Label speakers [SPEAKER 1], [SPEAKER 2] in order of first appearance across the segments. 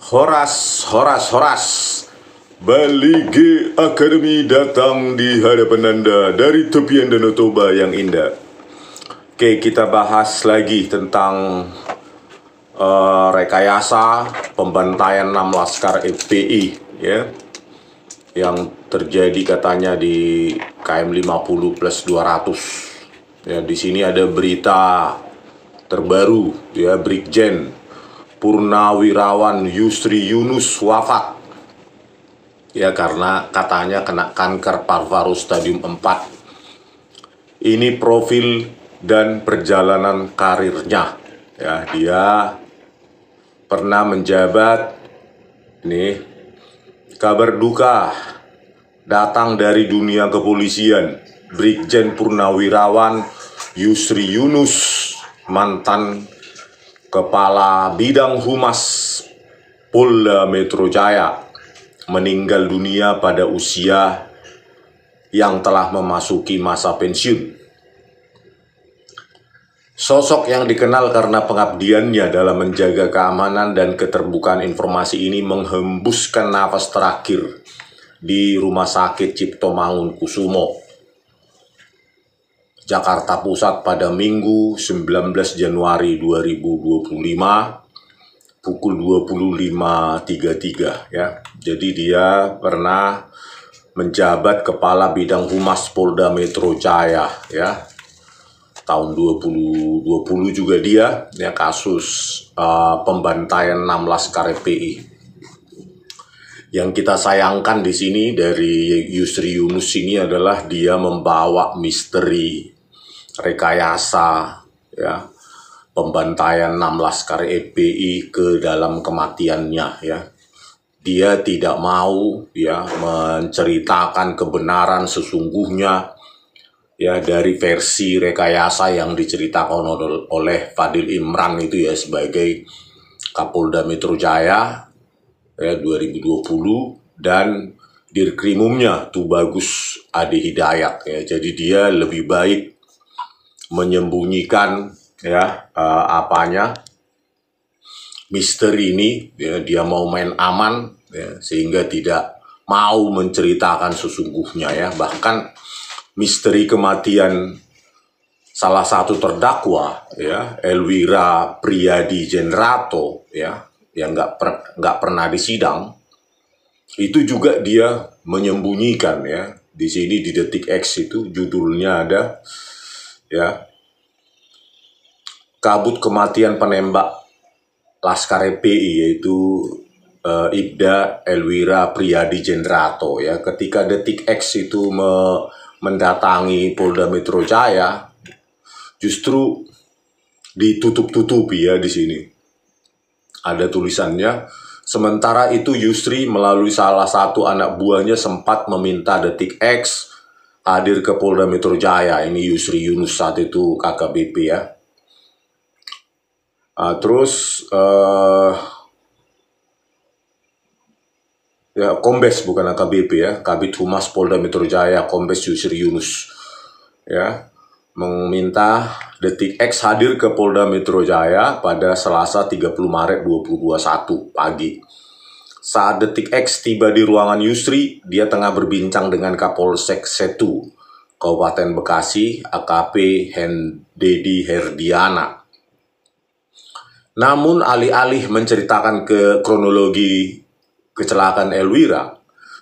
[SPEAKER 1] Horas, Horas, Horas. Bali G Academy datang di hadapan Anda dari tepian Danau Toba yang indah. Oke, kita bahas lagi tentang rekayasa pembantaian 6 laskar FPI ya, yang terjadi katanya di KM 50+200. Ya, di sini ada berita terbaru ya, Brigjen Purnawirawan Yusri Yunus wafat ya karena katanya kena kanker paru-paru stadium 4. Ini profil dan perjalanan karirnya ya. Dia pernah menjabat, ini kabar duka datang dari dunia kepolisian. Brigjen Purnawirawan Yusri Yunus, mantan Kepala Bidang Humas Polda Metro Jaya, meninggal dunia pada usia yang telah memasuki masa pensiun. Sosok yang dikenal karena pengabdiannya dalam menjaga keamanan dan keterbukaan informasi ini menghembuskan nafas terakhir di Rumah Sakit Cipto Mangunkusumo, Jakarta Pusat pada Minggu 19 Januari 2025 pukul 25.33 ya. Jadi dia pernah menjabat Kepala Bidang Humas Polda Metro Jaya ya. Tahun 2020 juga dia ya, kasus pembantaian 6 laskar FPI. Yang kita sayangkan di sini dari Yusri Yunus ini adalah dia membawa misteri rekayasa ya, pembantaian 6 laskar FPI ke dalam kematiannya ya. Dia tidak mau ya menceritakan kebenaran sesungguhnya ya dari versi rekayasa yang diceritakan oleh Fadil Imran itu ya, sebagai Kapolda Metro Jaya ya 2020, dan Dirkrimumnya Tubagus Ade Hidayat ya. Jadi dia lebih baik menyembunyikan ya misteri ini ya. Dia mau main aman ya, sehingga tidak mau menceritakan sesungguhnya ya. Bahkan misteri kematian salah satu terdakwa ya, Elwira Priyadi Jenrato ya, yang nggak pernah disidang, itu juga dia menyembunyikan ya. Di sini di Detik X itu judulnya ada ya, kabut kematian penembak Laskar FPI, yaitu Ibda Elwira Priyadi Jenrato ya. Ketika Detik X itu mendatangi Polda Metro Jaya, justru ditutup-tutupi ya. Di sini ada tulisannya, sementara itu Yusri melalui salah satu anak buahnya sempat meminta Detik X hadir ke Polda Metro Jaya. Ini Yusri Yunus saat itu KKBP ya. Terus ya, Kombes bukan AKBP ya, Kabid Humas Polda Metro Jaya, Kombes Yusri Yunus ya, meminta Detik X hadir ke Polda Metro Jaya pada Selasa 30 Maret 2021 pagi. Saat Detik X tiba di ruangan Yusri, dia tengah berbincang dengan Kapolsek Setu Kabupaten Bekasi, AKP Dedi Herdiana. Namun alih-alih menceritakan ke kronologi kecelakaan Elwira,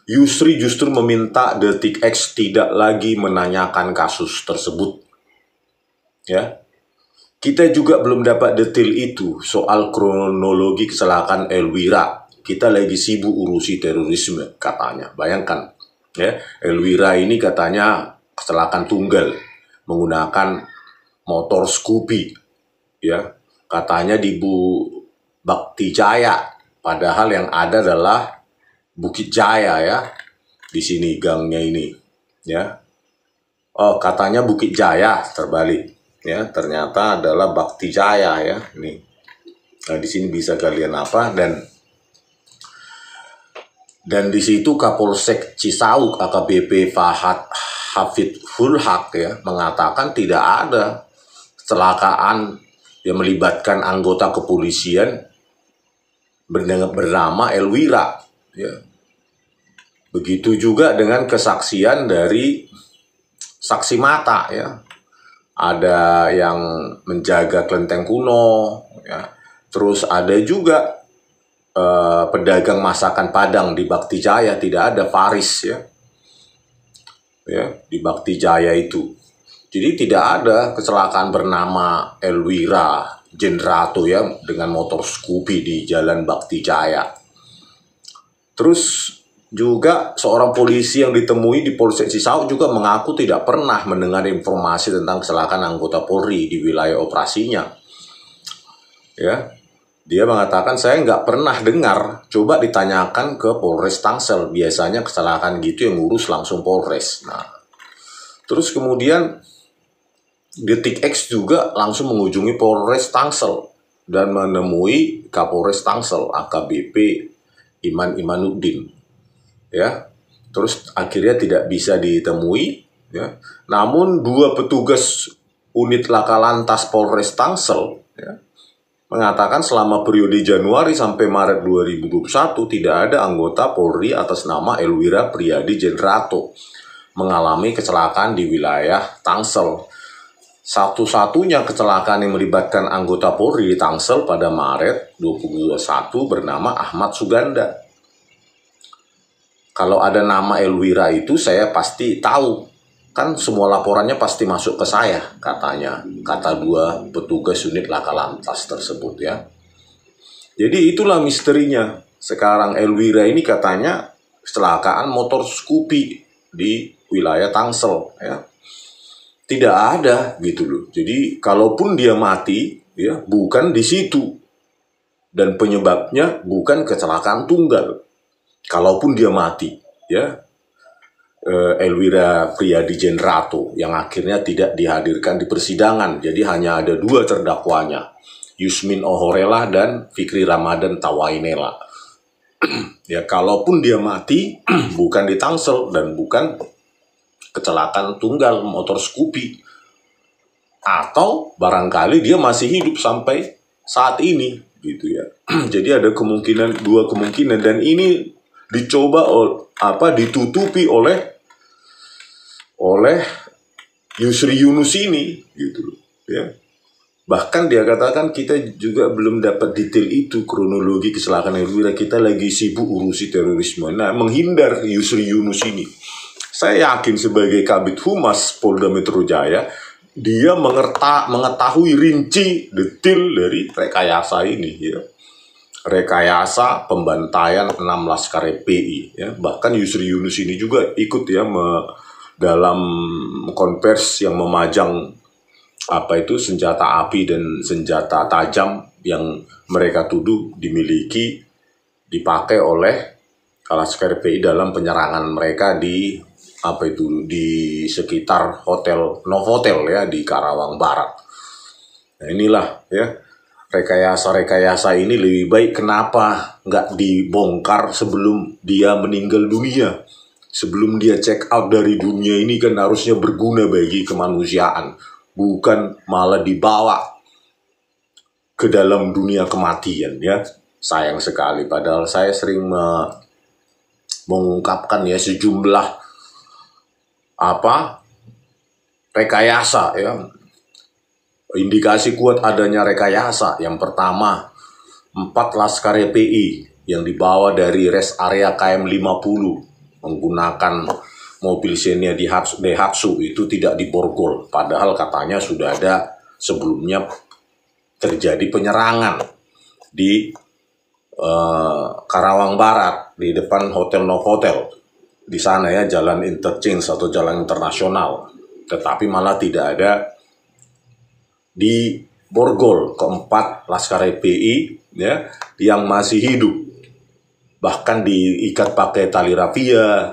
[SPEAKER 1] Yusri justru meminta Detik X tidak lagi menanyakan kasus tersebut. Ya, kita juga belum dapat detail itu soal kronologi kecelakaan Elwira. Kita lagi sibuk urusi terorisme katanya. Bayangkan ya, Elwira ini katanya kecelakaan tunggal menggunakan motor Scoopy ya. Katanya di Bakti Jaya, padahal yang ada adalah Bukit Jaya ya. Di sini gangnya ini ya. Oh, katanya Bukit Jaya, terbalik ya. Ternyata adalah Bakti Jaya ya. Ini. Nah, di sini bisa kalian apa, dan di situ Kapolsek Cisauk AKBP Fahad Hafidhul Haq ya mengatakan tidak ada kecelakaan yang melibatkan anggota kepolisian bernama Elwira, ya. Begitu juga dengan kesaksian dari saksi mata, ya. Ada yang menjaga kelenteng kuno, ya. Terus ada juga pedagang masakan Padang di Bakti Jaya, tidak ada Faris, ya. Ya, di Bakti Jaya itu. Jadi tidak ada kecelakaan bernama Elwira Jendrato, ya, dengan motor Scoopy di Jalan Bakti Jaya. Terus juga seorang polisi yang ditemui di Polsek Cisauk juga mengaku tidak pernah mendengar informasi tentang kecelakaan anggota Polri di wilayah operasinya. Ya, dia mengatakan, saya nggak pernah dengar, coba ditanyakan ke Polres Tangsel, biasanya kecelakaan gitu yang ngurus langsung Polres. Nah, terus kemudian Detik X juga langsung mengunjungi Polres Tangsel dan menemui Kapolres Tangsel AKBP Iman Imanuddin, ya. Terus akhirnya tidak bisa ditemui, ya. Namun dua petugas unit laka lantas Polres Tangsel, ya, mengatakan selama periode Januari sampai Maret 2021 tidak ada anggota Polri atas nama Elwira Priyadi Jendrato mengalami kecelakaan di wilayah Tangsel. Satu-satunya kecelakaan yang melibatkan anggota Polri di Tangsel pada Maret 2021 bernama Ahmad Suganda. Kalau ada nama Elwira itu saya pasti tahu, kan semua laporannya pasti masuk ke saya, katanya, kata dua petugas unit laka lantas tersebut, ya. Jadi itulah misterinya. Sekarang Elwira ini katanya kecelakaan motor Scoopy di wilayah Tangsel, ya. Tidak ada gitu loh. Jadi kalaupun dia mati, ya, bukan di situ, dan penyebabnya bukan kecelakaan tunggal. Kalaupun dia mati, ya, Elwira Priyadi Jendrato yang akhirnya tidak dihadirkan di persidangan. Jadi hanya ada dua terdakwanya, Yusmin Ohorela dan Fikri Ramadan Tawainela. Ya, kalaupun dia mati bukan di Tangsel dan bukan kecelakaan tunggal motor Scoopy, atau barangkali dia masih hidup sampai saat ini, gitu, ya. Jadi ada dua kemungkinan, dan ini dicoba ditutupi oleh Yusri Yunus ini, gitu, ya. Bahkan dia katakan, kita juga belum dapat detail itu, kronologi kecelakaan Elwira, kita lagi sibuk urusi terorisme. Nah, menghindar Yusri Yunus ini. Saya yakin sebagai Kabid Humas Polda Metro Jaya, dia mengetahui rinci detail dari rekayasa ini, ya. Rekayasa pembantaian 6 Laskar FPI, ya. Bahkan Yusri Yunus ini juga ikut, ya, dalam konversi yang memajang senjata api dan senjata tajam yang mereka tuduh dipakai oleh Laskar FPI dalam penyerangan mereka di sekitar hotel Novotel, ya, di Karawang Barat. Nah, inilah, ya, rekayasa ini lebih baik kenapa nggak dibongkar sebelum dia meninggal dunia, sebelum dia check out dari dunia ini, kan harusnya berguna bagi kemanusiaan, bukan malah dibawa ke dalam dunia kematian, ya. Sayang sekali, padahal saya sering mengungkapkan, ya, sejumlah rekayasa, ya. Indikasi kuat adanya rekayasa. Yang pertama, 4 Laskar FPI yang dibawa dari rest area KM 50 menggunakan mobil Xenia Daihatsu itu tidak diborgol, padahal katanya sudah ada sebelumnya terjadi penyerangan di Karawang Barat di depan Hotel Novotel. Di sana, ya, jalan interchange atau jalan internasional, tetapi malah tidak ada di borgol keempat Laskar FPI, ya, yang masih hidup, bahkan diikat pakai tali rafia,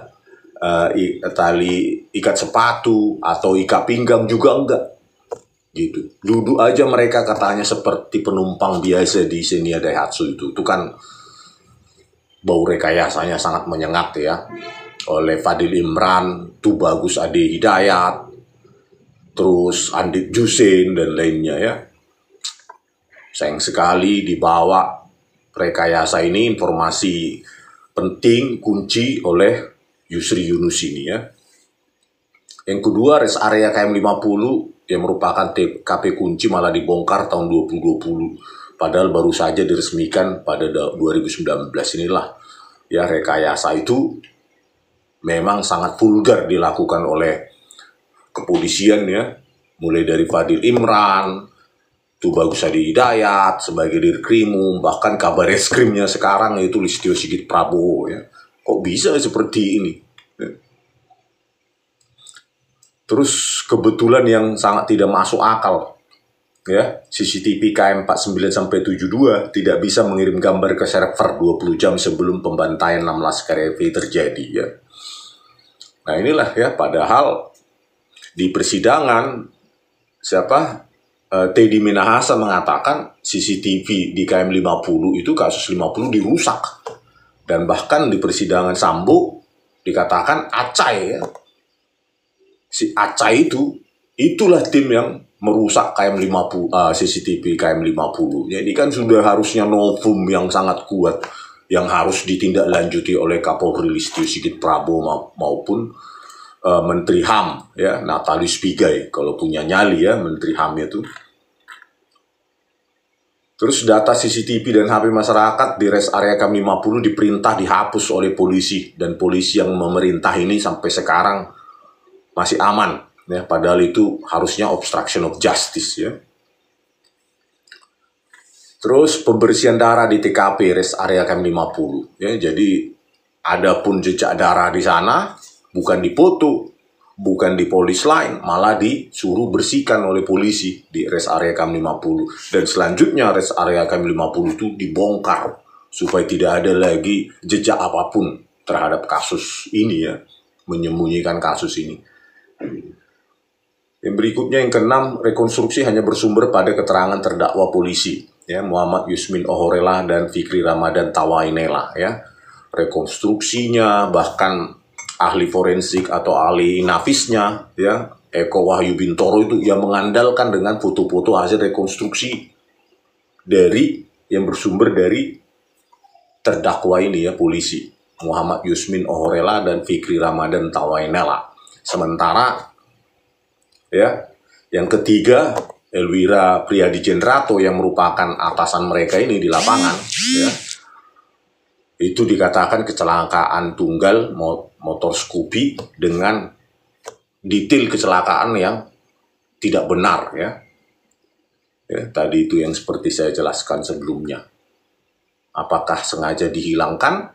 [SPEAKER 1] tali ikat sepatu atau ikat pinggang juga enggak, gitu. Duduk aja mereka katanya seperti penumpang biasa di Xenia Daihatsu itu kan bau rekayasanya sangat menyengat, ya. Oleh Fadil Imran, Tubagus Ade Hidayat, terus Andit Jusin dan lainnya, ya. Sayang sekali dibawa rekayasa ini informasi penting kunci oleh Yusri Yunus ini ya. Yang kedua, rest area KM 50 yang merupakan TKP kunci malah dibongkar tahun 2020. Padahal baru saja diresmikan pada 2019 inilah. Ya, rekayasa itu memang sangat vulgar dilakukan oleh kepolisian ya. Mulai dari Fadil Imran, Tubagus Hadi Hidayat sebagai Dirkrimum, bahkan kabar eskrimnya sekarang yaitu Listio Sigit Prabowo ya. Kok bisa seperti ini? Ya. Terus kebetulan yang sangat tidak masuk akal ya, CCTV KM 49-72 tidak bisa mengirim gambar ke server 20 jam sebelum pembantaian 6 Laskar FPI terjadi ya. Nah inilah ya, padahal di persidangan Teddy Minahasa mengatakan CCTV di KM 50 itu kasus 50 dirusak. Dan bahkan di persidangan Sambo dikatakan Acai ya. Si Acai itulah tim yang merusak KM 50 CCTV KM 50. Jadi kan sudah harusnya novum yang sangat kuat yang harus ditindaklanjuti oleh Kapolri Listio Sigit Prabowo maupun Menteri HAM ya, Natalius Pigai kalau punya nyali ya Menteri HAM itu. Terus data CCTV dan HP masyarakat di rest area KM 50 diperintah dihapus oleh polisi, dan polisi yang memerintah ini sampai sekarang masih aman ya, padahal itu harusnya obstruction of justice ya. Terus pembersihan darah di TKP rest area KM 50 ya, jadi ada pun jejak darah di sana bukan dipoto, bukan di polis lain, malah disuruh bersihkan oleh polisi di rest area KM 50. Dan selanjutnya rest area KM 50 itu dibongkar supaya tidak ada lagi jejak apapun terhadap kasus ini ya, menyembunyikan kasus ini. Yang berikutnya yang keenam, rekonstruksi hanya bersumber pada keterangan terdakwa polisi ya, Muhammad Yusmin Ohorela dan Fikri Ramadan Tawainela ya. Rekonstruksinya bahkan ahli forensik atau ahli nafisnya ya, Eko Wahyu Bintoro itu yang mengandalkan dengan foto-foto hasil rekonstruksi dari yang bersumber dari terdakwa ini ya, polisi Muhammad Yusmin Ohorela dan Fikri Ramadan Tawainela. Sementara ya, yang ketiga Elwira Priadi Jendrato yang merupakan atasan mereka ini di lapangan ya, itu dikatakan kecelakaan tunggal motor Scoopy dengan detail kecelakaan yang tidak benar ya. Ya, tadi itu yang seperti saya jelaskan sebelumnya. Apakah sengaja dihilangkan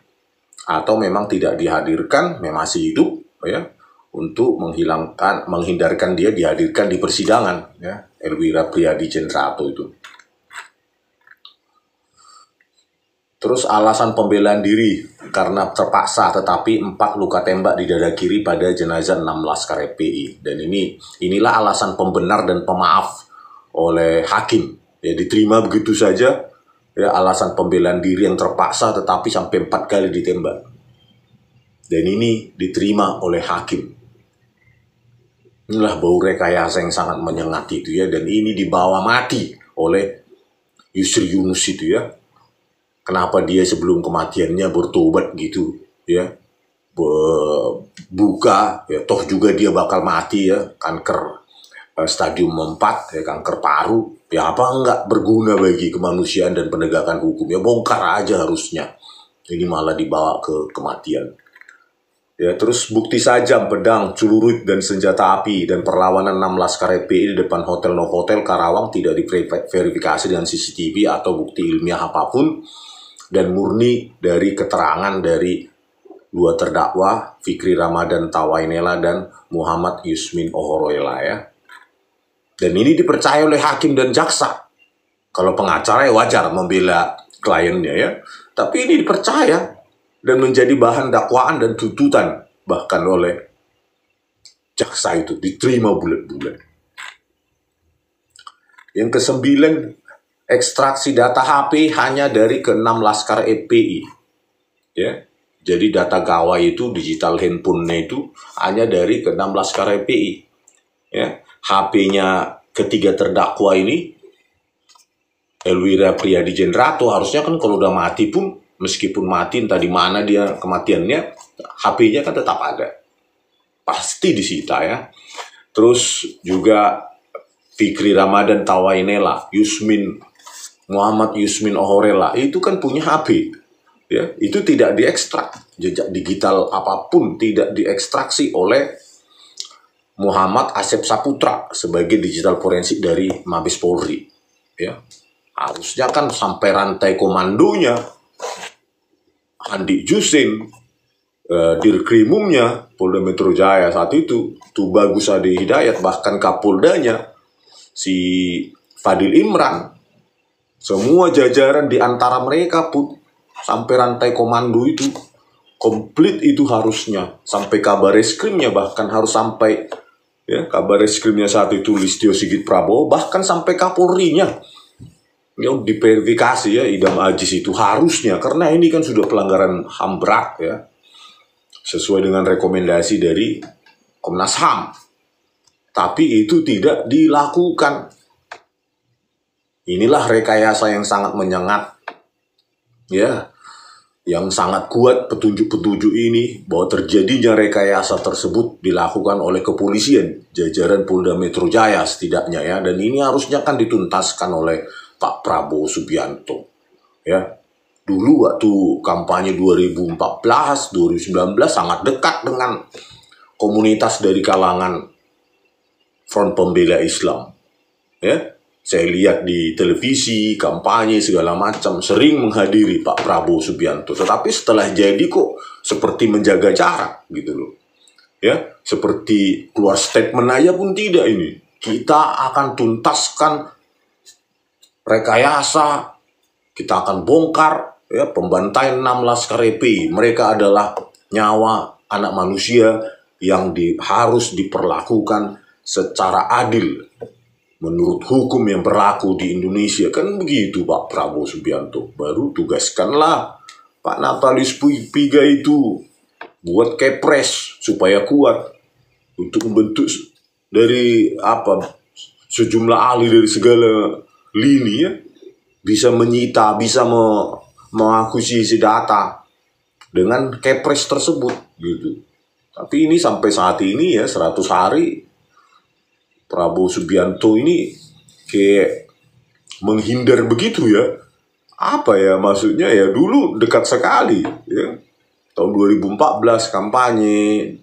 [SPEAKER 1] atau memang tidak dihadirkan, memang masih hidup ya, untuk menghindarkan dia dihadirkan di persidangan ya, Elwira Priadi Jendrato itu. Terus alasan pembelaan diri karena terpaksa, tetapi 4 luka tembak di dada kiri pada jenazah 6 Laskar FPI. Dan inilah alasan pembenar dan pemaaf oleh hakim. Ya, diterima begitu saja ya, alasan pembelaan diri yang terpaksa tetapi sampai 4 kali ditembak. Dan ini diterima oleh hakim. Inilah bau rekayasa yang sangat menyengat itu ya, dan ini dibawa mati oleh Yusri Yunus itu ya. Kenapa dia sebelum kematiannya bertobat gitu ya, buka ya, toh juga dia bakal mati ya, kanker stadium 4 ya, kanker paru ya, apa enggak berguna bagi kemanusiaan dan penegakan hukum ya, bongkar aja harusnya. Ini malah dibawa ke kematian ya. Terus bukti sajam, pedang, celurit dan senjata api dan perlawanan 6 Laskar FPI di depan Hotel Novotel Karawang tidak diverifikasi dengan CCTV atau bukti ilmiah apapun, dan murni dari keterangan dari 2 terdakwa, Fikri Ramadan Tawainela dan Muhammad Yusmin Ohorela ya. Dan ini dipercaya oleh hakim dan jaksa. Kalau pengacara ya wajar membela kliennya ya, tapi ini dipercaya dan menjadi bahan dakwaan dan tuntutan bahkan oleh jaksa, itu diterima bulat-bulat. Yang ke-9, ekstraksi data HP hanya dari ke-6 Laskar FPI ya. Jadi data gawai itu, digital handphone-nya itu hanya dari ke-6 Laskar FPI ya. HP-nya ketiga terdakwa ini Elwira Priadi Jendrato harusnya kan kalau udah mati pun, meskipun mati entah di mana dia kematiannya, HP-nya kan tetap ada, pasti disita ya. Terus juga Fikri Ramadan Tawainela, Muhammad Yusmin Ohorela, itu kan punya HP, ya, itu tidak diekstrak, jejak digital apapun tidak diekstraksi oleh Muhammad Asep Saputra sebagai digital forensik dari Mabes Polri, ya. Harusnya kan sampai rantai komandonya, Andik Jusin, Dirkrimumnya Polda Metro Jaya saat itu, Tubagus Ade Hidayat, bahkan Kapoldanya si Fadil Imran, semua jajaran di antara mereka pun sampai rantai komando itu komplit, itu harusnya sampai kabar reskrimnya, bahkan harus sampai, ya, kabar reskrimnya saat itu Listio Sigit Prabowo, bahkan sampai Kapolrinya ya diverifikasi ya Idam Aziz itu harusnya, karena ini kan sudah pelanggaran HAM berat ya, sesuai dengan rekomendasi dari Komnas HAM. Tapi itu tidak dilakukan. Inilah rekayasa yang sangat menyengat, ya, yang sangat kuat petunjuk-petunjuk ini bahwa terjadinya rekayasa tersebut dilakukan oleh kepolisian, jajaran Polda Metro Jaya setidaknya ya, dan ini harusnya kan dituntaskan oleh Pak Prabowo Subianto, ya. Dulu waktu kampanye 2014, 2019 sangat dekat dengan komunitas dari kalangan Front Pembela Islam, ya. Saya lihat di televisi, kampanye segala macam, sering menghadiri Pak Prabowo Subianto. Tetapi setelah jadi kok seperti menjaga jarak gitu loh, ya. Seperti keluar statement aja pun tidak ini. Kita akan tuntaskan rekayasa, kita akan bongkar ya pembantaian 6 Laskar FPI. Mereka adalah nyawa anak manusia yang harus diperlakukan secara adil menurut hukum yang berlaku di Indonesia. Kan begitu Pak Prabowo Subianto. Baru tugaskanlah Pak Natalis Piga itu buat kepres supaya kuat untuk membentuk dari sejumlah ahli dari segala lini ya, bisa menyita, bisa mengakuisisi data dengan kepres tersebut gitu. Tapi ini sampai saat ini ya 100 hari Prabowo Subianto ini kayak menghindar begitu ya. Apa ya maksudnya ya, dulu dekat sekali ya. Tahun 2014 kampanye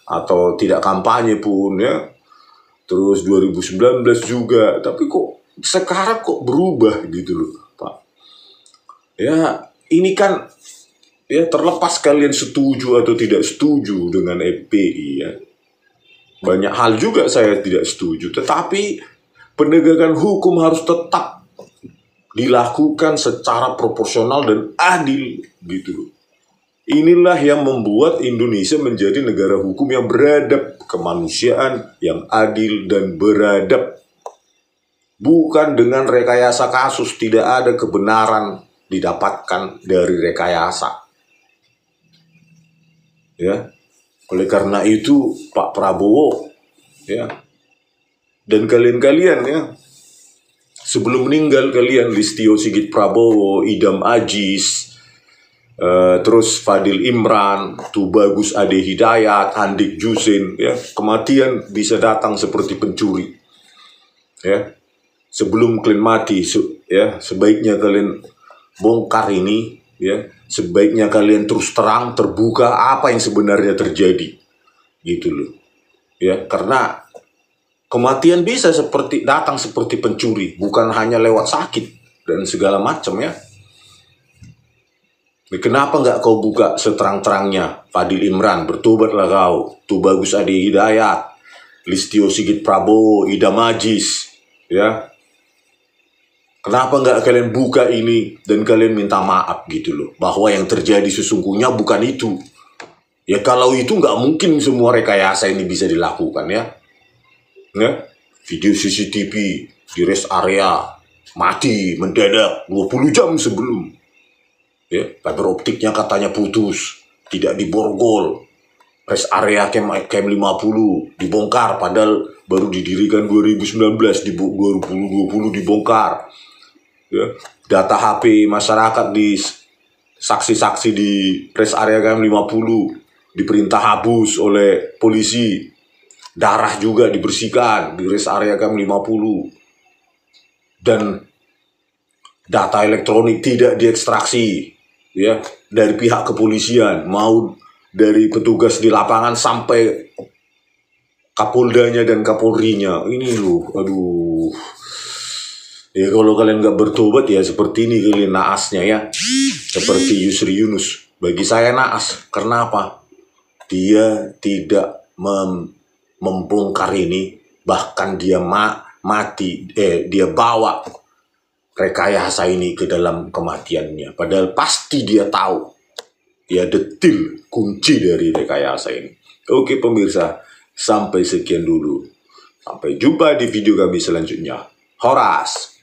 [SPEAKER 1] atau tidak kampanye pun ya. Terus 2019 juga, tapi kok sekarang kok berubah gitu loh Pak. Ya ini kan ya terlepas kalian setuju atau tidak setuju dengan FPI ya. Banyak hal juga saya tidak setuju, tetapi penegakan hukum harus tetap dilakukan secara proporsional dan adil gitu loh. Inilah yang membuat Indonesia menjadi negara hukum yang beradab, kemanusiaan yang adil dan beradab. Bukan dengan rekayasa kasus, tidak ada kebenaran didapatkan dari rekayasa. Ya. Oleh karena itu Pak Prabowo ya, dan kalian-kalian ya, sebelum meninggal kalian Listio Sigit Prabowo, Idam Aziz, terus Fadil Imran, Tubagus Ade Hidayat, Andik Jusin ya, kematian bisa datang seperti pencuri. Ya. Sebelum kalian mati ya, sebaiknya kalian bongkar ini ya, sebaiknya kalian terus terang terbuka apa yang sebenarnya terjadi gitu loh ya, karena kematian bisa datang seperti pencuri, bukan hanya lewat sakit dan segala macam ya. Kenapa nggak kau buka seterang-terangnya? Fadil Imran, bertobatlah kau. Tubagus Ade Hidayat, Listio Sigit Prabowo, Idam Aziz ya. Kenapa nggak kalian buka ini dan kalian minta maaf gitu loh, bahwa yang terjadi sesungguhnya bukan itu. Ya kalau itu nggak mungkin semua rekayasa ini bisa dilakukan ya. Video CCTV di rest area mati mendadak 20 jam sebelum. Ya, fiber optiknya katanya putus, tidak diborgol. Rest area Kem 50 dibongkar padahal baru didirikan 2019, di 2020 dibongkar. ya, data HP masyarakat di saksi-saksi di rest area KM 50 diperintah habus oleh polisi, darah juga dibersihkan di rest area KM 50, dan data elektronik tidak diekstraksi ya dari pihak kepolisian, mau dari petugas di lapangan sampai Kapoldanya dan Kapolrinya. Ini loh, aduh. Ya kalau kalian nggak bertobat ya seperti ini kalian naasnya ya. Seperti Yusri Yunus. Bagi saya naas. Karena apa? Dia tidak membongkar ini. Bahkan dia dia bawa rekayasa ini ke dalam kematiannya. Padahal pasti dia tahu. Dia detil kunci dari rekayasa ini. Oke pemirsa, sampai sekian dulu. Sampai jumpa di video kami selanjutnya. Horas!